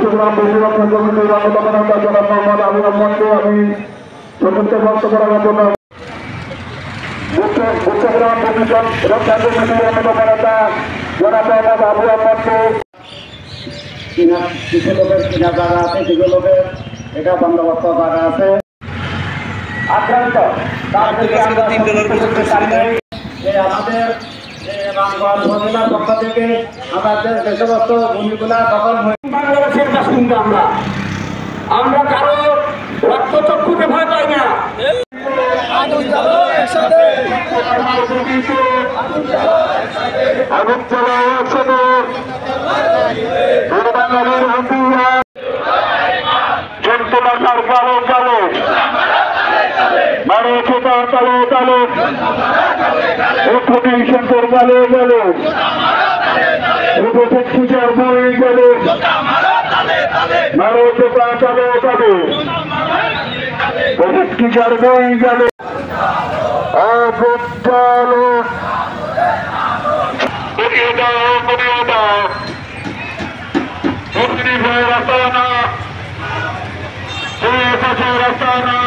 বুদ্ধগ্রাম প্রতিরক্ষা কমিটির অন্যতম নেতা জনাব মোহাম্মদ আবু রহমানকে আমি চতুর্থ বর্ষ করার জন্য বুদ্ধগ্রাম প্রতিরক্ষা কমিটির অন্যতম নেতা জনাব মোহাম্মদ আবু রহমানকে কিছু লোকের কিনা জায়গা আছে, কিছু লোকের এটা বন্দোবস্ত জায়গা আছে আক্রান্ত তার থেকে আমরা করতে পারি নাই যে আমাদের রামগঞ্জ উপজেলার পক্ষ থেকে আমাদের যে সমস্ত ভূমিগুলা দখল হয়ে বাংলাদেশের বাসিন্দা আমরা কারো রক্তচক্ষুকে ভয় পাই না। আগুন জ্বালাও একসাথে বাঙালির হুঁশিয়ার যন্ত্রণাকার কালো কালো মারো ছোটা কালো কালো শঙ্কর কালো কালো পূজার বই গেল মারো ছোটা কালো কালো পূজার বই গেল আগুন উড়িয়ে দাও উড়িয়ে দাও রাস্তা না রাস্তা না